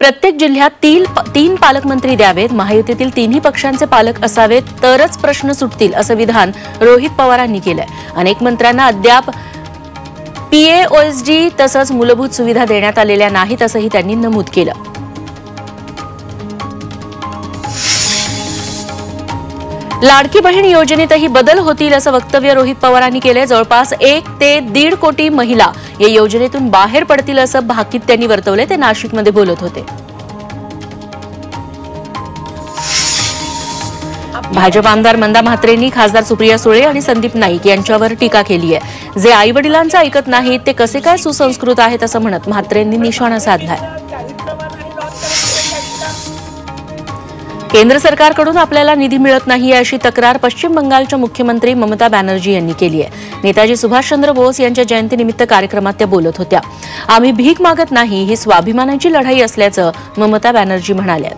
प्रत्येक जिल्ह्यात 3 पालकमंत्री द्यावेत, महायुतीतील तिन्ही पक्षांचे पालक असावेत तरच प्रश्न सुटतील असं विधान रोहित पवारांनी केलंय. अनेक मंत्र्यांना अद्याप PAOSD तसंच मूलभूत सुविधा देण्यात आलेल्या नाहीत असंही त्यांनी नमूद केलं. लाडकी बहीण योजनेतही बदल होतील असं वक्तव्य रोहित पवारांनी केलंय. जवळपास 1 ते 1.5 कोटी महिला या योजनेतून बाहेर पडतील असं भाकीत त्यांनी वर्तवले. ते नाशिकमध्ये बोलत होते. भाजप आमदार मंदा म्हात्रेंनी खासदार सुप्रिया सुळे आणि संदीप नाईक यांच्यावर टीका केली आहे. जे आईवडिलांचं ऐकत नाहीत ते कसे काय सुसंस्कृत आहेत असं म्हणत म्हात्रेंनी निशाणा साधलाय. केंद्र सरकारकडून आपल्याला निधी मिळत नाही अशी तक्रार पश्चिम बंगालच्या मुख्यमंत्री ममता बॅनर्जी यांनी केली आहे. नेताजी सुभाषचंद्र बोस यांच्या जयंतीनिमित्त कार्यक्रमात त्या बोलत होत्या. आम्ही भीक मागत नाही, ही स्वाभिमानाची लढाई असल्याचं ममता बॅनर्जी म्हणाल्या.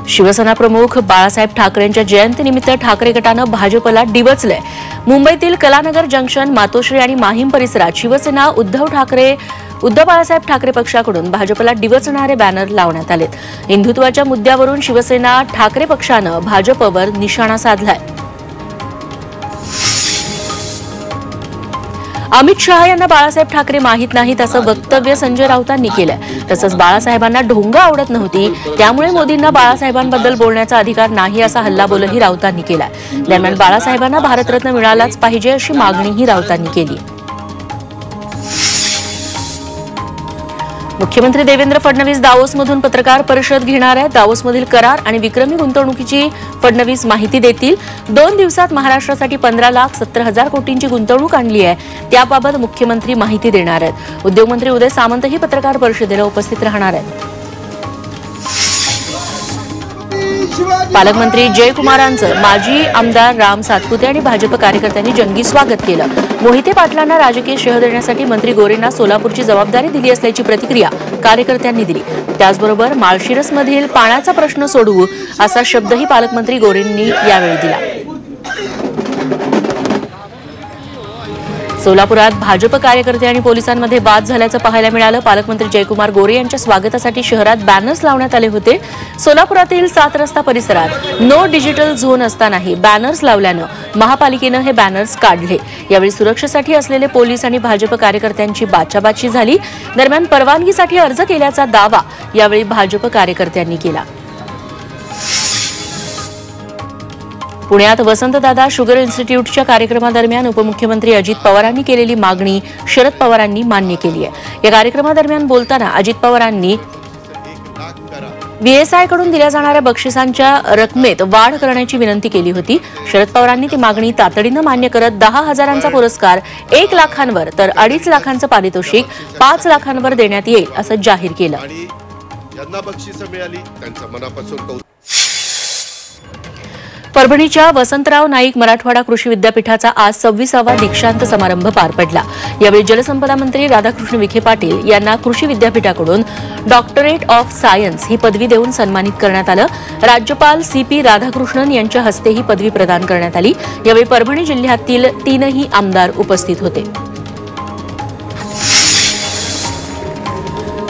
शिवसेना प्रमुख बाळासाहेब ठाकरेंच्या जयंतीनिमित्त ठाकरे गटानं भाजपला डिवचलंय. मुंबईतील कलानगर जंक्शन, मातोश्री आणि माहीम परिसरात शिवसेना उद्धव बाळासाहेब ठाकरे पक्षाकडून भाजपला डिवचणारे बॅनर लावण्यात आलेत. हिंदुत्वाच्या मुद्द्यावरून शिवसेना ठाकरे पक्षानं भाजपवर निशाणा साधलाय. अमित शहा यांना बाळासाहेब ठाकरे माहीत नाहीत असं वक्तव्य संजय राऊतांनी केलंय. तसंच बाळासाहेबांना ढोंग आवडत नव्हती, त्यामुळे मोदींना बाळासाहेबांबद्दल बोलण्याचा अधिकार नाही असा हल्लाबोलही राऊतांनी केलाय. दरम्यान बाळासाहेबांना भारतरत्न मिळालाच पाहिजे अशी मागणीही राऊतांनी केली. मुख्यमंत्री देवेंद्र फडणवीस दावोसमधून पत्रकार परिषद घेणार आहेत. दावोसमधील करार आणि विक्रमी गुंतवणुकीची फडणवीस माहिती देतील. 2 दिवसात महाराष्ट्रासाठी 15,70,000 कोटींची गुंतवणूक आणली आहे, त्याबाबत मुख्यमंत्री माहिती देणार आहेत. उद्योगमंत्री उदय सामंतही पत्रकार परिषदेला उपस्थित राहणार आहेत. पालकमंत्री जयकुमारांचं माजी आमदार राम सातपुते आणि भाजप कार्यकर्त्यांनी जंगी स्वागत केलं. मोहिते पाटलांना राजकीय शह देण्यासाठी मंत्री गोरेंना सोलापूरची जबाबदारी दिली असल्याची प्रतिक्रिया कार्यकर्त्यांनी दिली. त्याचबरोबर माळशिरसमधील पाण्याचा प्रश्न सोडवू असा शब्दही पालकमंत्री गोरेंनी यावेळी दिला. सोलापुरात भाजप कार्यकर्ते आणि पोलिसांमध्ये वाद झाल्याचं पाहायला मिळालं. पालकमंत्री जयकुमार गोरे यांच्या स्वागतासाठी शहरात बॅनर्स लावण्यात आले होते. सोलापुरातील 7 रस्ता परिसरात नो डिजिटल झोन असतानाही बॅनर्स लावल्यानं महापालिकेनं हे बॅनर्स काढले. यावेळी सुरक्षेसाठी असलेले पोलीस आणि भाजप कार्यकर्त्यांची बाचाबाची झाली. दरम्यान परवानगीसाठी अर्ज केल्याचा दावा यावेळी भाजप कार्यकर्त्यांनी केला. पुण्यात वसंतदादा शुगर इन्स्टिट्यूटच्या कार्यक्रमादरम्यान उपमुख्यमंत्री अजित पवारांनी केलेली मागणी शरद पवारांनी मान्य केली आहे. या कार्यक्रमादरम्यान बोलताना अजित पवारांनी VSI कडून दिल्या जाणाऱ्या बक्षिसांच्या रकमेत वाढ करण्याची विनंती केली होती. शरद पवारांनी ती मागणी तातडीनं मान्य करत 10,000चा पुरस्कार 1 लाखांवर तर 2.5 लाखांचं पारितोषिक 5 लाखांवर देण्यात येईल असं जाहीर केलं. परभणीच्या वसंतराव नाईक मराठवाडा कृषी विद्यापीठाचा आज 26वा दीक्षांत समारंभ पार पडला. यावेळी जलसंपदा मंत्री राधाकृष्ण विखे पाटील यांना कृषी विद्यापीठाकडून डॉक्टरेट ऑफ सायन्स ही पदवी देऊन सन्मानित करण्यात आलं. राज्यपाल CP राधाकृष्णन यांच्या हस्ते ही पदवी प्रदान करण्यात आली. यावेळी परभणी जिल्ह्यातील 3ही आमदार उपस्थित होते.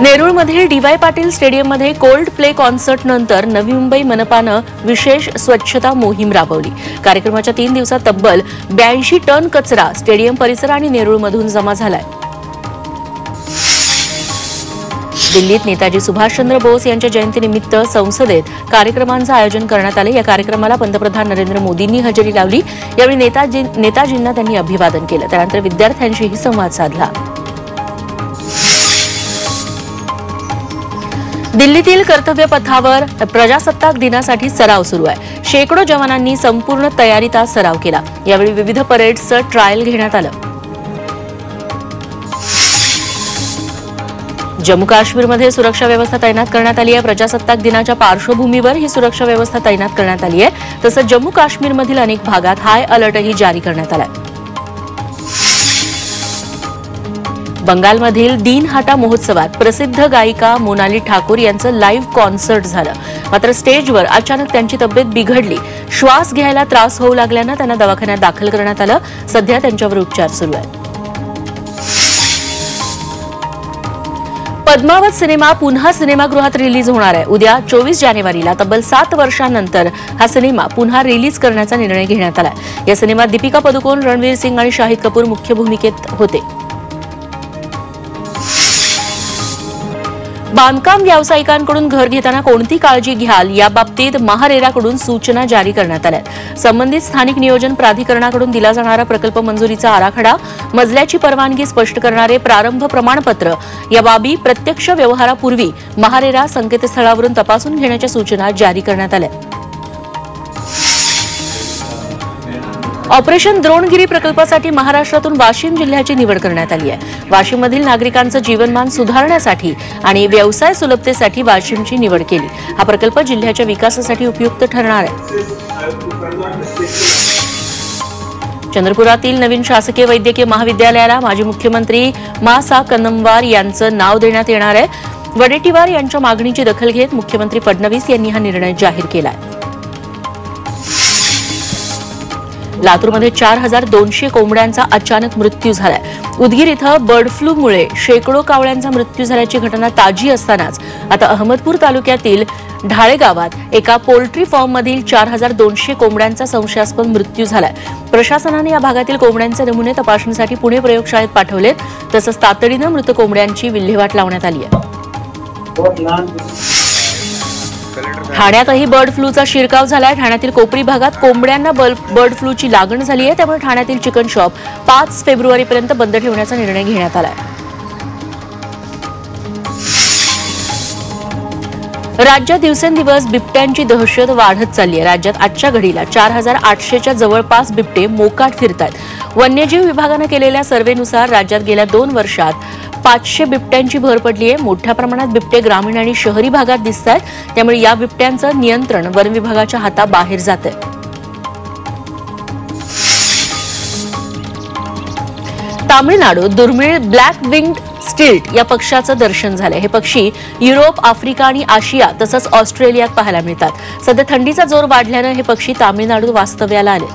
नेरूळमधील DY पाटील स्टेडियममध्ये कोल्ड प्ले कॉन्सर्ट नंतर नवी मुंबई मनपानं विशेष स्वच्छता मोहीम राबवली. कार्यक्रमाच्या 3 दिवसात तब्बल 82 टन कचरा स्टेडियम परिसर आणि नेरूळमधून जमा झालाय. दिल्लीत नेताजी सुभाषचंद्र बोस यांच्या जयंतीनिमित्त संसदेत कार्यक्रमांचं आयोजन करण्यात आलं. या कार्यक्रमाला पंतप्रधान नरेंद्र मोदींनी हजेरी लावली. यावेळी नेताजींना त्यांनी अभिवादन केलं. त्यानंतर विद्यार्थ्यांशीही संवाद साधला. दिल्लीतील कर्तव्य पथावर प्रजासत्ताक दिनासाठी सराव सुरू आहे. शेकडो जवानांनी संपूर्ण तयारीत सराव केला. यावेळी विविध परेड्सचं ट्रायल घेण्यात आलं. जम्मू काश्मीरमध्ये सुरक्षा व्यवस्था तैनात करण्यात आली आहे. प्रजासत्ताक दिनाच्या पार्श्वभूमीवर ही सुरक्षा व्यवस्था तैनात करण्यात आली आहे. तसंच जम्मू काश्मीरमधील अनेक भागात हाय अलर्टही जारी करण्यात आला. बंगालमधील दिनहाटा महोत्सवात प्रसिद्ध गायिका मोनाली ठाकूर यांचं लाईव्ह कॉन्सर्ट झालं. मात्र स्टेजवर अचानक त्यांची तब्येत बिघडली. श्वास घ्यायला त्रास होऊ लागल्यानं त्यांना दवाखान्यात दाखल करण्यात आलं. सध्या त्यांच्यावर उपचार सुरू आहेत. पद्मावत सिनेमा पुन्हा सिनेमागृहात रिलीज होणार आहे। उद्या 24 जानेवारीला तब्बल 7 वर्षांनंतर हा सिनेमा पुन्हा रिलीज करण्याचा निर्णय घेण्यात आलाय। या सिनेमात दीपिका पदुकोण, रणवीर सिंग आणि शाहिद कपूर मुख्य भूमिकेत होते। बांधकाम व्यावसायिकांकडून घर घेताना कोणती काळजी घ्याल याबाबतीत महारेराकडून सूचना जारी करण्यात आल्या। संबंधित स्थानिक नियोजन प्राधिकरणाकडून दिला जाणारा प्रकल्प मंजुरीचा आराखडा, मजल्याची परवानगी स्पष्ट करणारे प्रारंभ प्रमाणपत्र या बाबी प्रत्यक्ष व्यवहारापूर्वी महारेरा संकेतस्थळावरून तपासून घेण्याच्या सूचना जारी करण्यात आल्या। ऑपरेशन द्रोणगिरी प्रकल्पासाठी महाराष्ट्रातून वाशिम जिल्ह्याची निवड करण्यात आली आहे। वाशिममधील नागरिकांचं जीवनमान सुधारण्यासाठी आणि व्यवसाय सुलभतेसाठी वाशिमची निवड केली। हा प्रकल्प जिल्ह्याच्या विकासासाठी उपयुक्त ठरणार आहे। चंद्रपुरातील नवीन शासकीय वैद्यकीय महाविद्यालयाला माजी मुख्यमंत्री मा.सा. कन्नमवार यांचं नाव देण्यात येणार आहे। वडेट्टीवार यांच्या मागणीची दखल घेत मुख्यमंत्री फडणवीस यांनी हा निर्णय जाहीर केला आहे। लातूरमध्ये 4200 कोंबड्यांचा अचानक मृत्यू झालाय। उदगीर इथं बर्ड फ्लूमुळे शेकडो कावळ्यांचा मृत्यू झाल्याची घटना ताजी असतानाच आता अहमदपूर तालुक्यातील ढाळे गावात एका पोल्ट्री फॉर्ममधील 4200 कोंबड्यांचा संशयास्पद मृत्यू झालाय। प्रशासनाने या भागातील कोंबड्यांचे नमुने तपासणीसाठी पुणे प्रयोगशाळेत पाठवलेत, तसंच तातडीनं मृत कोंबड्यांची विल्हेवाट लावण्यात आली आहे। ठाण्यातही बर्ड फ्लूचा शिरकाव झालाय। ठाण्यातील कोपरी भागात कोंबड्यांना बर्ड फ्लूची लागण झाली आहे, त्यामुळे ठाण्यातील चिकन शॉप 5 फेब्रुवारीपर्यंत बंद ठेवण्याचा निर्णय घेण्यात आलाय। राज्यात दिवसेंदिवस बिबट्यांची दहशत वाढत चालली आहे। राज्यात आजच्या घडीला 4800च्या जवळपास बिबटे मोकाट फिरतात। वन्यजीव विभागानं केलेल्या सर्व्हेनुसार राज्यात गेल्या 2 वर्षात 500 बिबट्यांची भर पडली आहे। मोठ्या प्रमाणात बिबटे ग्रामीण आणि शहरी भागात दिसत आहेत, त्यामुळे या बिबट्यांचं नियंत्रण वन विभागाच्या हाताबाहेर जात आहे। तामिळनाडूत दुर्मिळ ब्लॅक विंग्ड स्टिल्ट या पक्षाचं दर्शन झालंय। हे पक्षी युरोप, आफ्रिका आणि आशिया तसंच ऑस्ट्रेलियात पाहायला मिळतात। सध्या थंडीचा जोर वाढल्यानं हे पक्षी तामिळनाडूत वास्तव्याला आले।